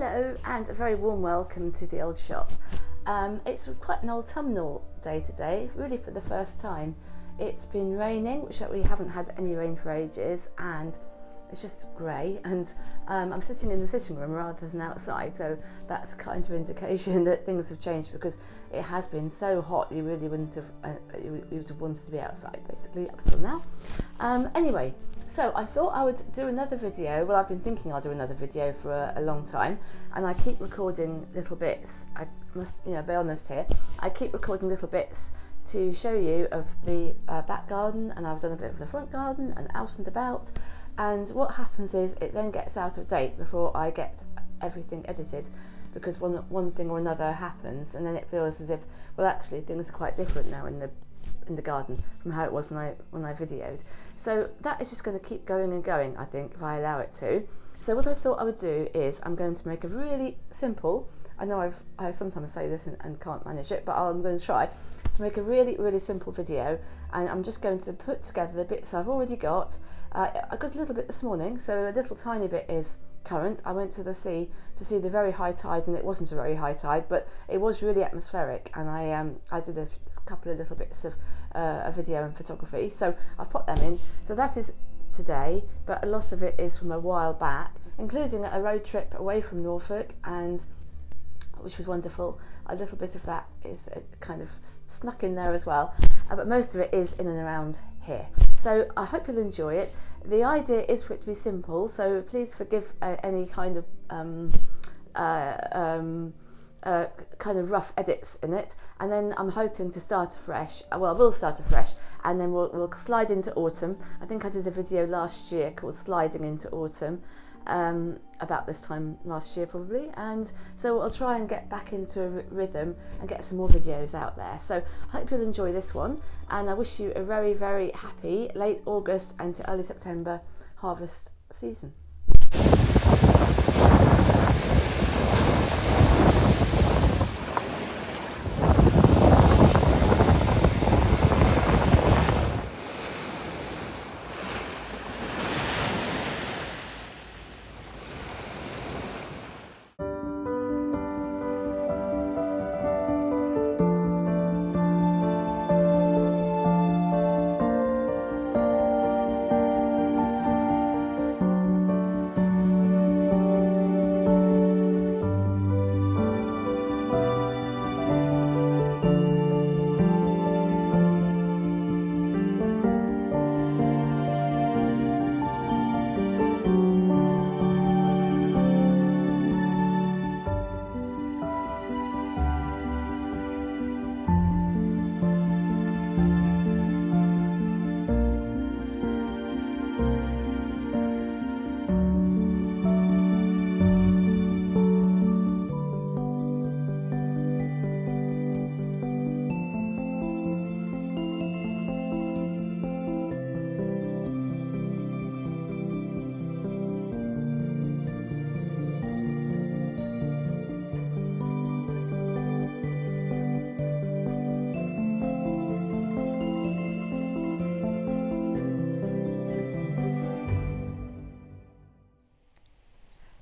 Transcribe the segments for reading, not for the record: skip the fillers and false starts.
Hello and a very warm welcome to the old shop. It's quite an autumnal day today, really for the first time. It's been raining, which we haven't had any rain for ages, and it's just grey, and I'm sitting in the sitting room rather than outside, so that's a kind of indication that things have changed, because it has been so hot you really wouldn't have you would have wanted to be outside basically up until now. Anyway, so I thought I would do another video. Well, I've been thinking I'll do another video for a long time, and I keep recording little bits. I must, be honest here. I keep recording little bits to show you of the back garden, and I've done a bit of the front garden and out and about. And what happens is it then gets out of date before I get everything edited, because one thing or another happens, and then it feels as if, well, actually things are quite different now in the garden from how it was when I videoed. So that is just going to keep going and going, I think, if I allow it to. So what I thought I would do is I'm going to make a really simple, I know I sometimes say this and can't manage it, but I'm going to try to make a really simple video, and I'm just going to put together the bits I've already got. I got a little bit this morning, so a little tiny bit is current. I went to the sea to see the very high tide, and it wasn't a very high tide, but it was really atmospheric, and I did a couple of little bits of video and photography, so I've put them in. So that is today, but a lot of it is from a while back, including a road trip away from Norfolk, and which was wonderful. A little bit of that is kind of snuck in there as well, but most of it is in and around here. So I hope you'll enjoy it. The idea is for it to be simple, so please forgive any kind of kind of rough edits in it, and then I'm hoping to start afresh. Well, we'll start afresh, and then we'll slide into autumn. I think I did a video last year called Sliding into Autumn, about this time last year probably, and so I'll try and get back into a rhythm and get some more videos out there. So I hope you'll enjoy this one, and I wish you a very happy late August and to early September harvest season.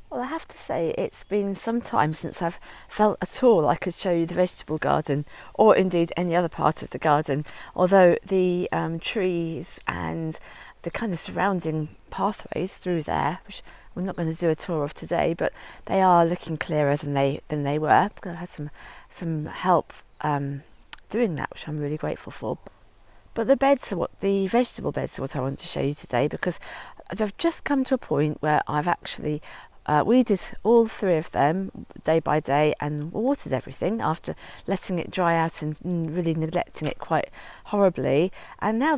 Well, I have to say it's been some time since I've felt at all I could show you the vegetable garden, or indeed any other part of the garden, although the trees and the kind of surrounding pathways through there, which we're not going to do a tour of today, but they are looking clearer than they were, because I had some help doing that, which I'm really grateful for. But the vegetable beds are what I want to show you today, because I've just come to a point where I've actually weeded all three of them day by day and watered everything after letting it dry out and really neglecting it quite horribly. And now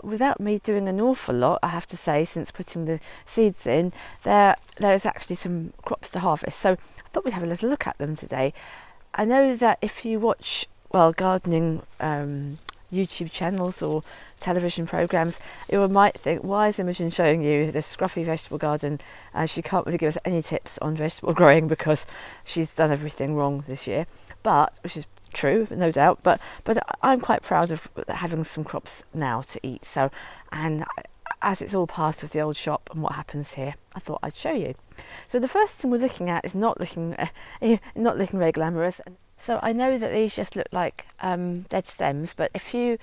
without me doing an awful lot, I have to say, since putting the seeds in, there's actually some crops to harvest. So I thought we'd have a little look at them today. I know that if you watch, gardening YouTube channels or television programs, you might think, why is Imogen showing you this scruffy vegetable garden? She can't really give us any tips on vegetable growing because she's done everything wrong this year, which is true, no doubt, but I'm quite proud of having some crops now to eat. So, and as it's all part of the old shop and what happens here, I thought I'd show you. So the first thing we're looking at is not looking very glamorous. So I know that these just look like dead stems, but if you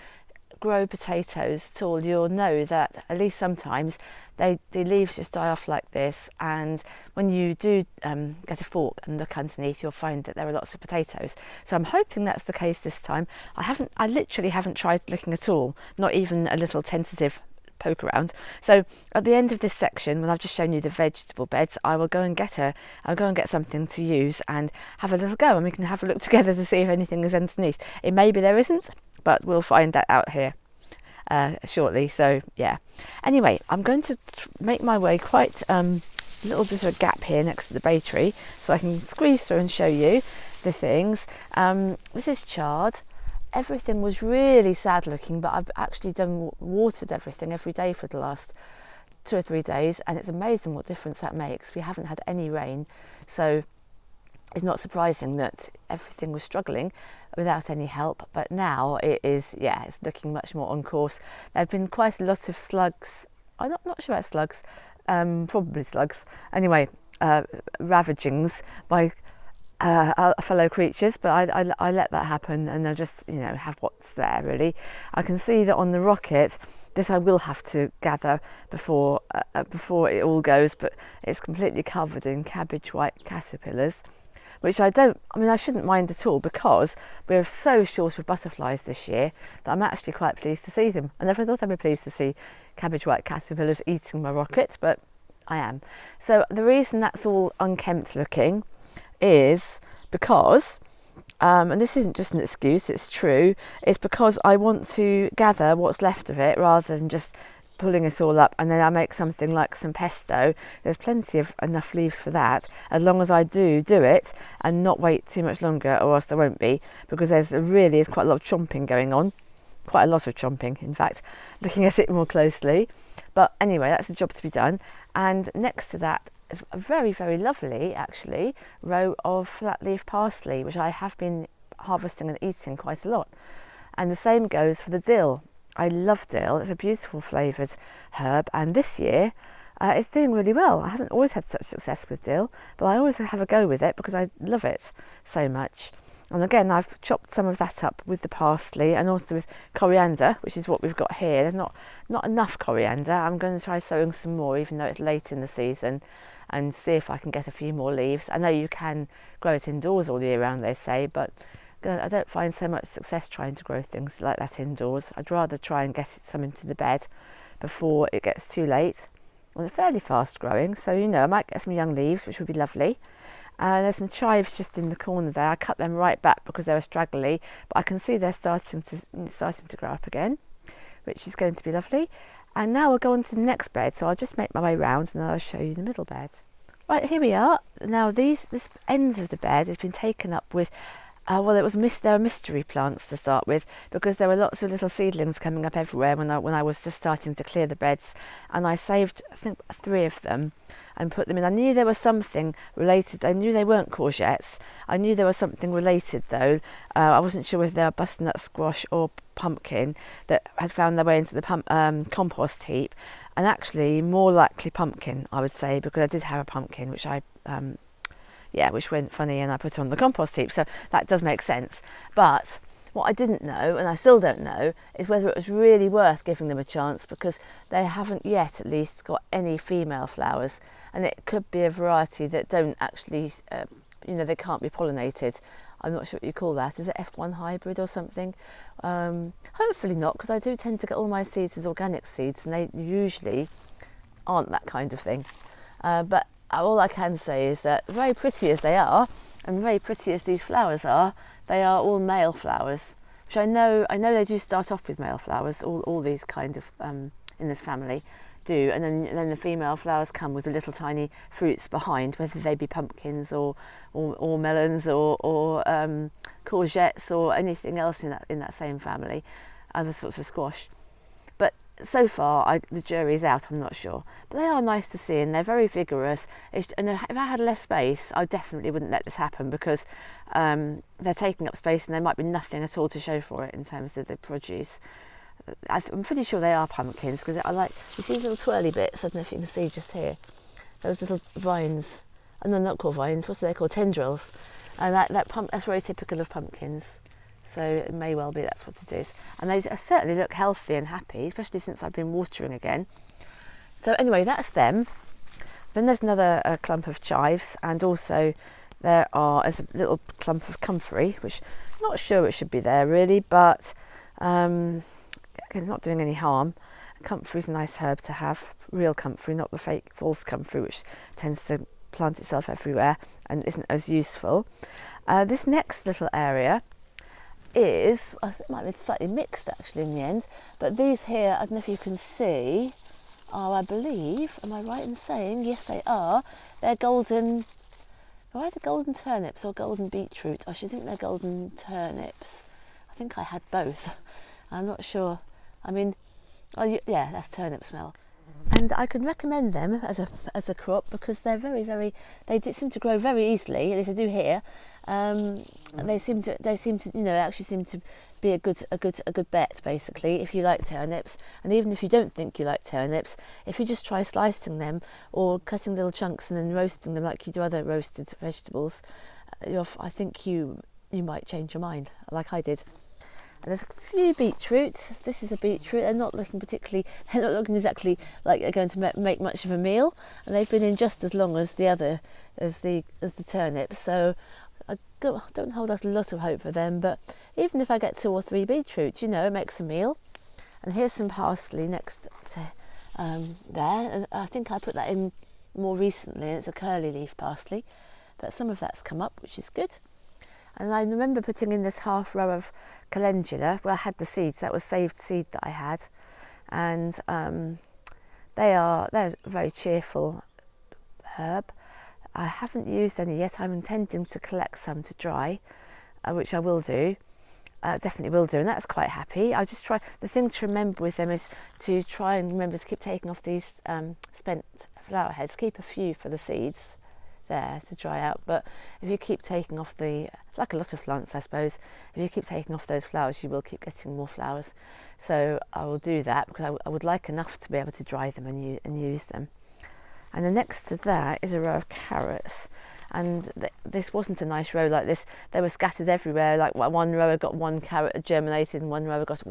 grow potatoes at all, you'll know that at least sometimes the leaves just die off like this, and when you do get a fork and look underneath, you'll find that there are lots of potatoes. So I'm hoping that's the case this time. I literally haven't tried looking at all, not even a little tentative poke around. So at the end of this section, when I've just shown you the vegetable beds, I'll go and get something to use and have a little go, and we can have a look together to see if anything is underneath. It may be there isn't, but we'll find that out here shortly. So yeah, anyway, I'm going to make my way quite a little bit of a gap here next to the bay tree so I can squeeze through and show you the things. This is chard. Everything was really sad looking, but I've actually watered everything every day for the last 2 or 3 days, and it's amazing what difference that makes. We haven't had any rain, so it's not surprising that everything was struggling without any help, but now it's looking much more on course. There have been quite a lot of slugs. I'm not sure about slugs, probably slugs. Anyway, ravagings by fellow creatures, but I let that happen, and I just have what's there really. I can see that on the rocket, this I will have to gather before it all goes, but it's completely covered in cabbage white caterpillars, which I shouldn't mind at all, because we're so short of butterflies this year that I'm actually quite pleased to see them. I never thought I'd be pleased to see cabbage white caterpillars eating my rocket, but I am. So the reason that's all unkempt looking is because, and this isn't just an excuse, it's true, it's because I want to gather what's left of it rather than just pulling it all up and then I make something like some pesto. There's plenty of enough leaves for that, as long as I do it and not wait too much longer, or else there won't be, because there really is quite a lot of chomping going on. Quite a lot of chomping, in fact, looking at it more closely. But anyway, that's a job to be done. And next to that is a very, very lovely, actually, row of flat leaf parsley, which I have been harvesting and eating quite a lot. And the same goes for the dill. I love dill. It's a beautiful flavoured herb, and this year it's doing really well. I haven't always had such success with dill, but I always have a go with it because I love it so much. And again, I've chopped some of that up with the parsley and also with coriander, which is what we've got here. There's not enough coriander. I'm going to try sowing some more, even though it's late in the season, and see if I can get a few more leaves. I know you can grow it indoors all year round, they say, but I don't find so much success trying to grow things like that indoors. I'd rather try and get some into the bed before it gets too late. Well, they're fairly fast growing, so I might get some young leaves, which would be lovely. There's some chives just in the corner there. I cut them right back because they were straggly, but I can see they're starting to grow up again, which is going to be lovely. And now we'll go on to the next bed, so I'll just make my way round and then I'll show you the middle bed. Right, here we are. Now this ends of the bed has been taken up with there were mystery plants to start with, because there were lots of little seedlings coming up everywhere when I was just starting to clear the beds, and I saved, I think, 3 of them and put them in. I knew there was something related. I knew they weren't courgettes. I knew there was something related though. I wasn't sure whether they were butternut squash or pumpkin that had found their way into the compost heap, and actually more likely pumpkin, I would say, because I did have a pumpkin which which went funny and I put on the compost heap, so that does make sense. But what I didn't know, and I still don't know, is whether it was really worth giving them a chance, because they haven't yet at least got any female flowers, and it could be a variety that don't actually, they can't be pollinated. I'm not sure what you call that. Is it F1 hybrid or something? Hopefully not, because I do tend to get all my seeds as organic seeds, and they usually aren't that kind of thing. But all I can say is that, very pretty as they are, and very pretty as these flowers are, they are all male flowers, which I know they do start off with male flowers. All these kind of in this family do, and then the female flowers come with the little tiny fruits behind, whether they be pumpkins or melons or courgettes or anything else in that same family, other sorts of squash. But so far, the jury's out. I'm not sure, but they are nice to see, and they're very vigorous. And if I had less space, I definitely wouldn't let this happen, because they're taking up space, and there might be nothing at all to show for it in terms of the produce. I'm pretty sure they are pumpkins because I like, you see little twirly bits, I don't know if you can see just here, those little vines, no, not called vines, what's they called, tendrils, and that's very typical of pumpkins, so it may well be that's what it is. And they certainly look healthy and happy, especially since I've been watering again. So anyway, that's them. Then there's another clump of chives, and also there's a little clump of comfrey, which I'm not sure it should be there really, but it's not doing any harm. Comfrey's a nice herb to have, real comfrey, not the fake false comfrey, which tends to plant itself everywhere and isn't as useful. This next little area is, I think it might be slightly mixed actually in the end, but these here, I don't know if you can see, are, I believe, am I right in saying, yes they are, they're golden, are either golden turnips or golden beetroot. I should think they're golden turnips. I think I had both. I'm not sure. I mean, yeah, that's turnip smell. And I can recommend them as a crop because they're they seem to grow very easily, at least they do here. They seem to actually seem to be a good bet basically if you like turnips. And even if you don't think you like turnips, if you just try slicing them or cutting little chunks and then roasting them like you do other roasted vegetables, I think you might change your mind, like I did. And there's a few beetroot. This is a beetroot. They're not looking exactly like they're going to make much of a meal, and they've been in just as long as the turnip. So I don't hold out a lot of hope for them. But even if I get 2 or 3 beetroot, it makes a meal. And here's some parsley next to there. And I think I put that in more recently. It's a curly leaf parsley, but some of that's come up, which is good. And I remember putting in this half row of calendula where I had the seeds. That was saved seed that I had, and they're a very cheerful herb. I haven't used any yet. I'm intending to collect some to dry, which I will do. Definitely will do, and that's quite happy. I just try. The thing to remember with them is to try and remember to keep taking off these spent flower heads. Keep a few for the seeds there to dry out, but if you keep taking off like a lot of plants I suppose, if you keep taking off those flowers you will keep getting more flowers. So I will do that because I would like enough to be able to dry them and use them. And then next to that is a row of carrots, and this wasn't a nice row like this. They were scattered everywhere, like one row had got one carrot that germinated and one row had got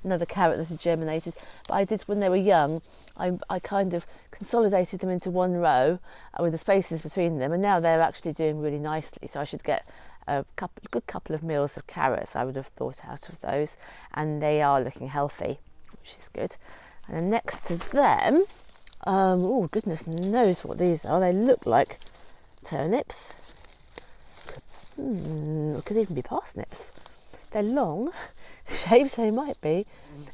another carrot that had germinated. But I did, when they were young, I kind of consolidated them into one row with the spaces between them, and now they're actually doing really nicely. So I should get a good couple of meals of carrots, I would have thought, out of those, and they are looking healthy, which is good. And then next to them, oh goodness knows what these are. They look like turnips. Could even be parsnips. They're long shapes, they might be.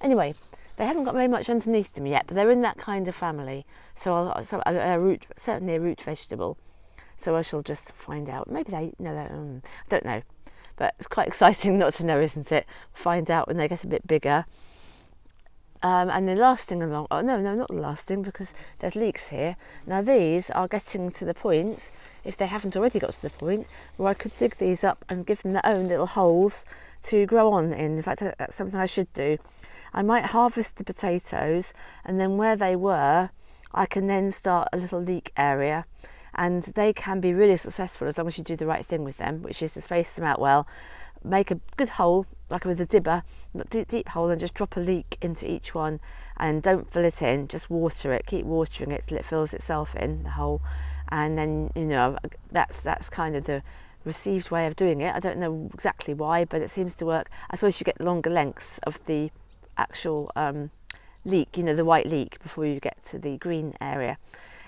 Anyway, they haven't got very much underneath them yet, but they're in that kind of family. So certainly a root vegetable. So I shall just find out. Maybe I don't know. But it's quite exciting not to know, isn't it? Find out when they get a bit bigger. And the last thing not the last thing, because there's leeks here. Now these are getting to the point, if they haven't already got to the point, where I could dig these up and give them their own little holes to grow on in. In fact, that's something I should do. I might harvest the potatoes, and then where they were, I can then start a little leek area. And they can be really successful as long as you do the right thing with them, which is to space them out well. Make a good hole, like with a dibber, deep hole, and just drop a leek into each one, and don't fill it in, just water it, keep watering it till it fills itself in, the hole. And then, that's kind of the received way of doing it. I don't know exactly why, but it seems to work. I suppose you get longer lengths of the actual leek, the white leek, before you get to the green area,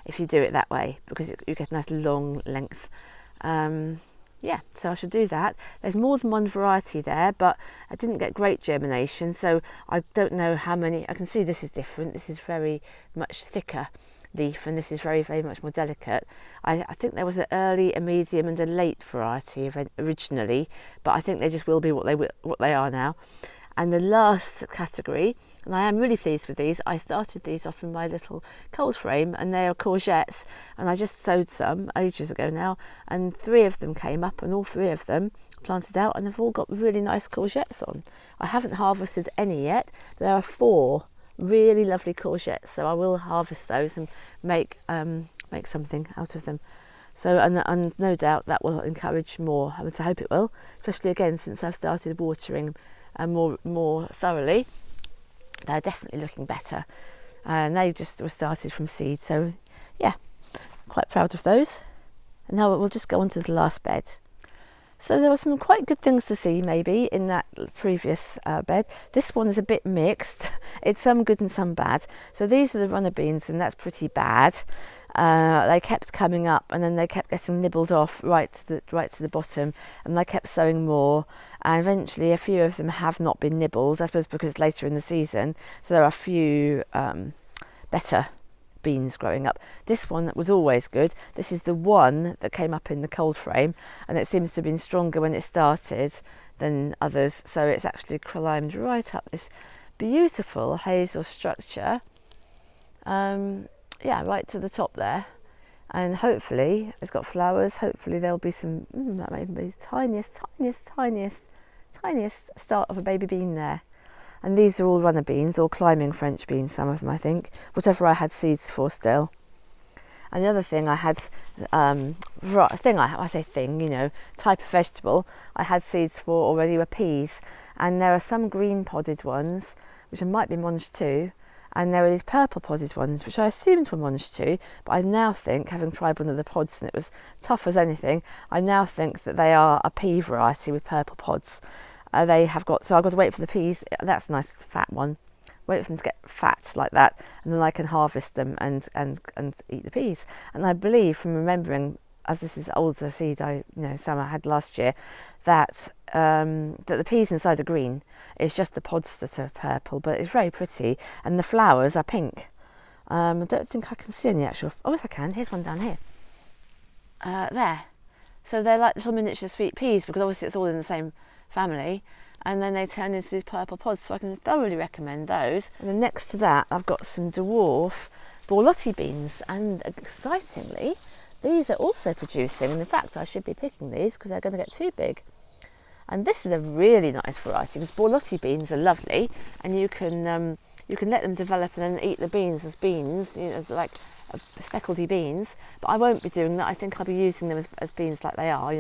if you do it that way, because you get a nice long length. So I should do that. There's more than one variety there, but I didn't get great germination, so I don't know how many. I can see this is different. This is very much thicker leaf, and this is very, very much more delicate. I think there was an early, a medium, and a late variety originally, but I think they just will be what they are now. And the last category, and I am really pleased with these, I started these off in my little cold frame, and they are courgettes, and I just sowed some ages ago now, and 3 of them came up, and all 3 of them planted out, and they've all got really nice courgettes on. I haven't harvested any yet, but there are 4 really lovely courgettes, so I will harvest those and make something out of them. So and no doubt that will encourage more. I hope it will, especially again since I've started watering more thoroughly. They're definitely looking better, and they just were started from seed. So yeah, quite proud of those. And now we'll just go on to the last bed. So there were some quite good things to see maybe in that previous bed. This one is a bit mixed. It's some good and some bad. So these are the runner beans, and that's pretty bad. They kept coming up, and then they kept getting nibbled off right to the bottom, and I kept sowing more, and eventually a few of them have not been nibbled, I suppose because it's later in the season, so there are a few better beans growing up. This one was always good. This is the one that came up in the cold frame, and it seems to have been stronger when it started than others, so it's actually climbed right up this beautiful hazel structure, right to the top there, and hopefully it's got flowers. Hopefully there'll be some that may be tiniest start of a baby bean there. And these are all runner beans, or climbing French beans, some of them I think, whatever I had seeds for still. And the other thing I had, type of vegetable I had seeds for already were peas. And there are some green podded ones, which might be mange too, and there were these purple podded ones, which I assumed were mange too, but I now think, having tried one of the pods and it was tough as anything, I now think that they are a pea variety with purple pods. They have got, so I've got to wait for the peas. That's a nice fat one. Wait for them to get fat like that, and then I can harvest them and eat the peas. And I believe, from remembering, as this is older seed some I had last year, that that the peas inside are green. It's just the pods that are purple, but it's very pretty, and the flowers are pink. I don't think I can see any actual. Oh yes, I can. Here's one down here. There. So they're like little miniature sweet peas, because obviously it's all in the same family, and then they turn into these purple pods, so I can thoroughly recommend those. And then next to that I've got some dwarf borlotti beans, and excitingly these are also producing, and in fact I should be picking these because they're going to get too big. And this is a really nice variety, because borlotti beans are lovely, and you can let them develop and then eat the beans as beans, as like speckledy beans. But I won't be doing that. I think I'll be using them as beans like they are,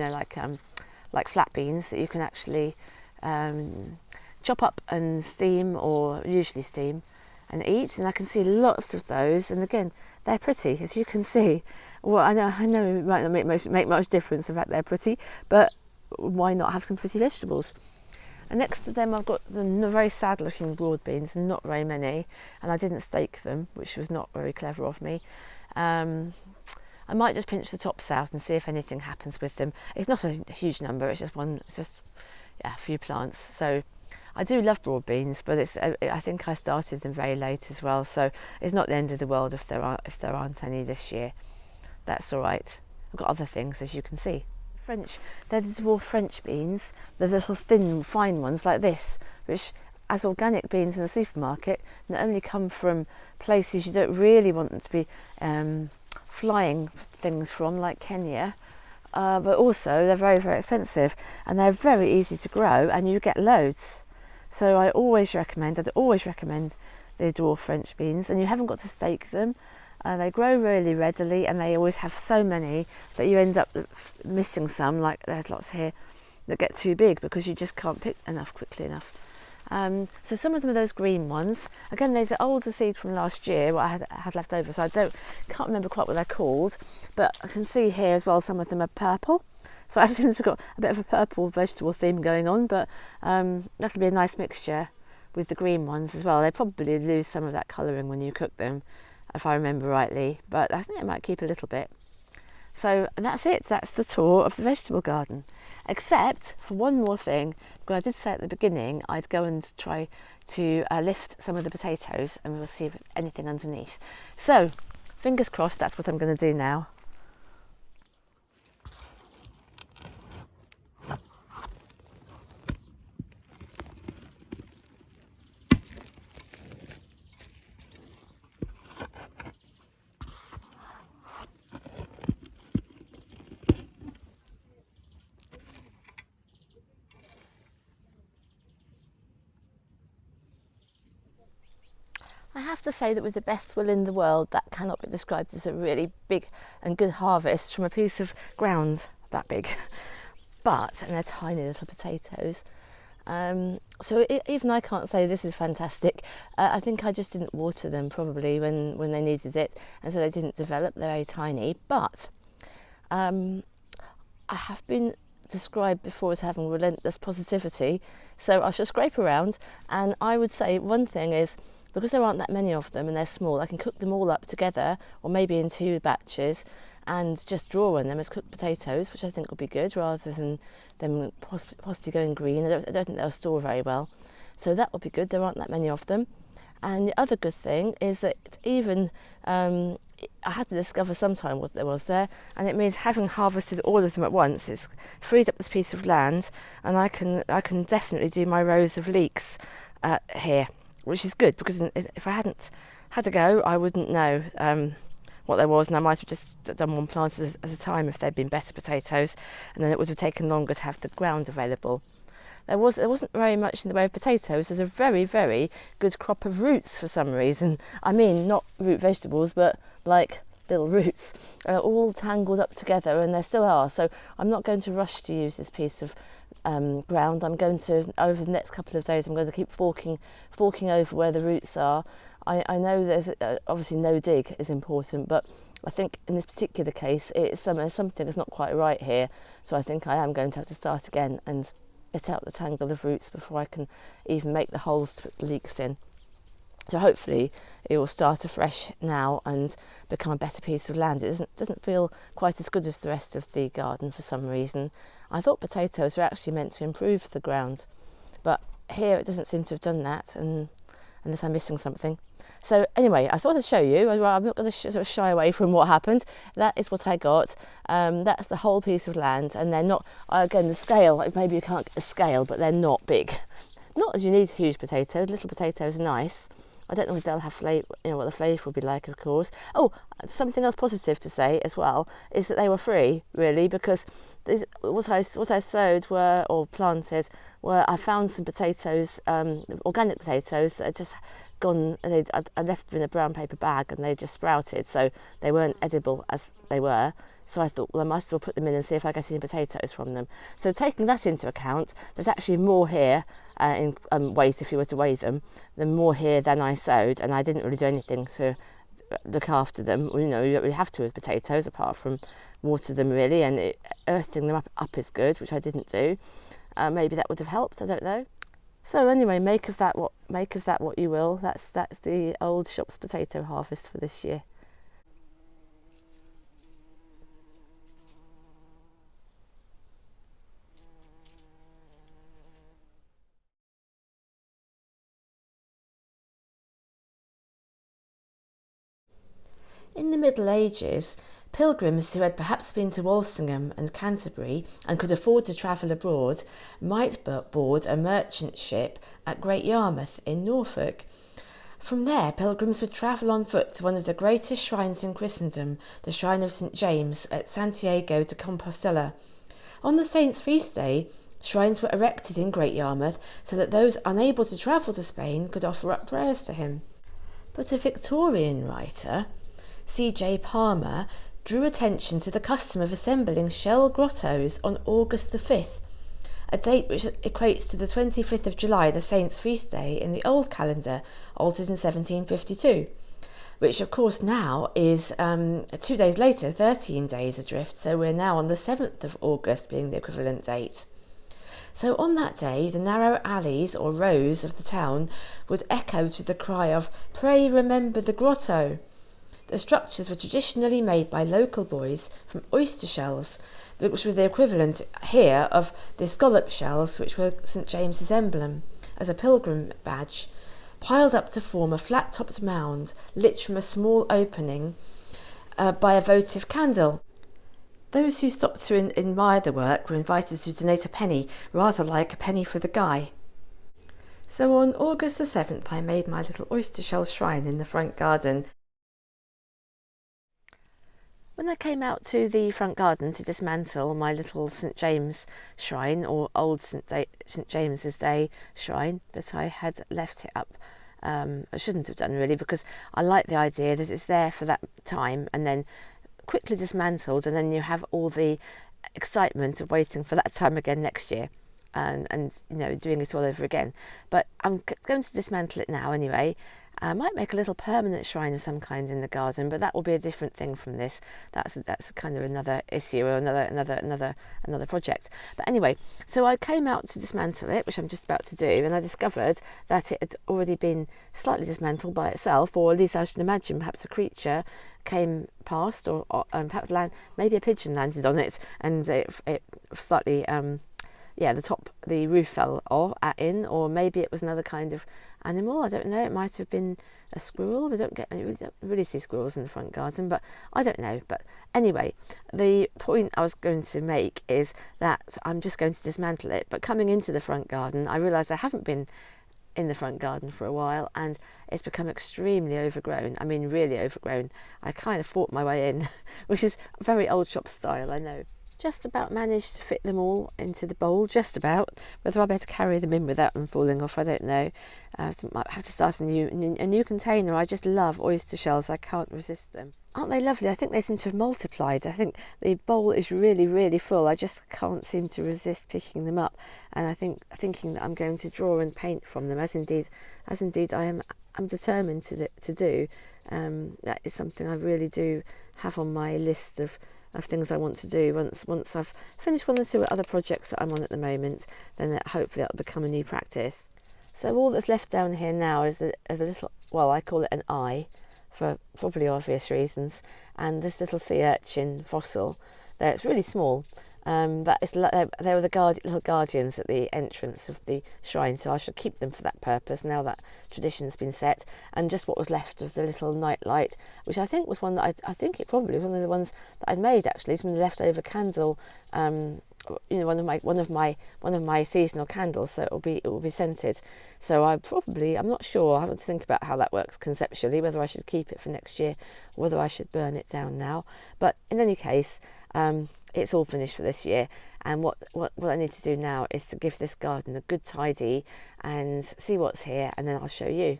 like flat beans that you can actually chop up and steam, or usually steam and eat. And I can see lots of those, and again they're pretty, as you can see. Well, I know it might not make much difference in fact they're pretty, but why not have some pretty vegetables? And next to them I've got the very sad looking broad beans, not very many, and I didn't stake them, which was not very clever of me. I might just pinch the tops out and see if anything happens with them. It's not a huge number, it's just a few plants. So I do love broad beans, but I think I started them very late as well, so it's not the end of the world if there aren't any this year. That's all right. I've got other things, as you can see. They're the dwarf French beans, the little thin, fine ones like this, which, as organic beans in the supermarket, not only come from places you don't really want them to be flying things from, like Kenya, but also they're very, very expensive, and they're very easy to grow, and you get loads. So I'd always recommend the dwarf French beans, and you haven't got to stake them. They grow really readily, and they always have so many that you end up missing some, like there's lots here that get too big because you just can't pick enough quickly enough. So some of them are those green ones. Again, these are older seed from last year, what I had left over, so can't remember quite what they're called, but I can see here as well some of them are purple. So I seem to have got a bit of a purple vegetable theme going on, but that'll be a nice mixture with the green ones as well. They probably lose some of that colouring when you cook them, if I remember rightly, but I think it might keep a little bit. So that's it, that's the tour of the vegetable garden. Except for one more thing, because I did say at the beginning I'd go and try to lift some of the potatoes, and we'll see if anything underneath. So fingers crossed, that's what I'm going to do now. have to say that with the best will in the world, that cannot be described as a really big and good harvest from a piece of ground that big. And they're tiny little potatoes. So even I can't say this is fantastic. I think I just didn't water them probably when they needed it, and so they didn't develop. They're very tiny. But I have been described before as having relentless positivity, so I shall scrape around. And I would say one thing is, because there aren't that many of them and they're small, I can cook them all up together, or maybe in 2 batches, and just draw on them as cooked potatoes, which I think will be good, rather than them possibly going green. I don't think they'll store very well, so that will be good. There aren't that many of them. And the other good thing is that even I had to discover sometime what there was there, and it means having harvested all of them at once, it's freed up this piece of land, and I can definitely do my rows of leeks here, which is good, because if I hadn't had a go, I wouldn't know what there was, and I might have just done one plant at a time if they'd been better potatoes, and then it would have taken longer to have the ground available. There wasn't very much in the way of potatoes. There's a very, very good crop of roots for some reason. I mean, not root vegetables, but like little roots, all tangled up together, and there still are. So I'm not going to rush to use this piece of ground. I'm going to, over the next couple of days, I'm going to keep forking over where the roots are. I know there's obviously no dig is important, but I think in this particular case it's something that's not quite right here. So I think I am going to have to start again and get out the tangle of roots before I can even make the holes to put the leeks in. So hopefully it will start afresh now and become a better piece of land. It doesn't feel quite as good as the rest of the garden for some reason. I thought potatoes were actually meant to improve the ground, but here it doesn't seem to have done that, unless I'm missing something. So anyway, I thought I'd show you. I'm not going to sort of shy away from what happened. That is what I got. That's the whole piece of land, and they're not, again, the scale, maybe you can't get the scale, but they're not big. Not as you need huge potatoes. Little potatoes are nice. I don't know if they'll have flavour, what the flavour will be like, of course. Oh, something else positive to say as well is that they were free, really, because what I sowed or planted I found some potatoes, organic potatoes that had just gone. I left them in a brown paper bag and they just sprouted, so they weren't edible as they were. So I thought, well, I might as well put them in and see if I get any potatoes from them. So taking that into account, there's actually more here in weight, if you were to weigh them, more here than I sowed, and I didn't really do anything to look after them. You don't really have to with potatoes apart from water them, really, and earthing them up is good, which I didn't do. Maybe that would have helped, I don't know. So anyway, make of that what you will. That's the old shop's potato harvest for this year. In the Middle Ages, pilgrims who had perhaps been to Walsingham and Canterbury and could afford to travel abroad might board a merchant ship at Great Yarmouth in Norfolk. From there, pilgrims would travel on foot to one of the greatest shrines in Christendom, the shrine of St James at Santiago de Compostela. On the saint's feast day, shrines were erected in Great Yarmouth so that those unable to travel to Spain could offer up prayers to him. But a Victorian writer, C.J. Palmer, drew attention to the custom of assembling shell grottos on August the 5th, a date which equates to the 25th of July, the saint's feast day, in the old calendar, altered in 1752, which of course now is 2 days later, 13 days adrift, so we're now on the 7th of August being the equivalent date. So on that day, the narrow alleys or rows of the town would echo to the cry of, "Pray remember the grotto." The structures were traditionally made by local boys from oyster shells, which were the equivalent here of the scallop shells, which were St James's emblem, as a pilgrim badge, piled up to form a flat-topped mound lit from a small opening by a votive candle. Those who stopped to admire the work were invited to donate a penny, rather like a penny for the guy. So on August the 7th I made my little oyster shell shrine in the front garden. When I came out to the front garden to dismantle my little St James shrine, or old St James's Day shrine that I had left it up I shouldn't have done really, because I like the idea that it's there for that time and then quickly dismantled, and then you have all the excitement of waiting for that time again next year, and you know, doing it all over again. But I'm going to dismantle it now anyway. I might make a little permanent shrine of some kind in the garden, but that will be a different thing from this. That's kind of another issue, or another project. But anyway, so I came out to dismantle it, which I'm just about to do, and I discovered that it had already been slightly dismantled by itself, or at least I should imagine perhaps a creature came past, or perhaps maybe a pigeon landed on it, and it slightly the roof fell in, or maybe it was another kind of animal. I don't know. It might have been a squirrel. We don't really see squirrels in the front garden, but I don't know. But anyway, the point I was going to make is that I'm just going to dismantle it. But coming into the front garden, I realised I haven't been in the front garden for a while, and it's become extremely overgrown. I mean, really overgrown. I kind of fought my way in, which is very old shop style, I know. Just about managed to fit them all into the bowl, just about. Whether I better carry them in without them falling off, I don't know. I think I might have to start a new container. I just love oyster shells. I can't resist them. Aren't they lovely? I think they seem to have multiplied. I think the bowl is really, really full. I just can't seem to resist picking them up. And I think thinking that I'm going to draw and paint from them, as indeed I'm determined to do. That is something I really do have on my list of things I want to do. Once I've finished one or two other projects that I'm on at the moment, then hopefully that'll become a new practice. So all that's left down here now is a little, well, I call it an eye, for probably obvious reasons, and this little sea urchin fossil there. It's really small, but they were the little guardians at the entrance of the shrine, so I should keep them for that purpose now that tradition's been set. And just what was left of the little night light, which I think was one that I think it probably was one of the ones that I'd made actually, from the leftover candle. One of my seasonal candles, so it will be scented. So I'm not sure. I have to think about how that works conceptually, whether I should keep it for next year or whether I should burn it down now. But in any case, it's all finished for this year, and what I need to do now is to give this garden a good tidy and see what's here, and then I'll show you.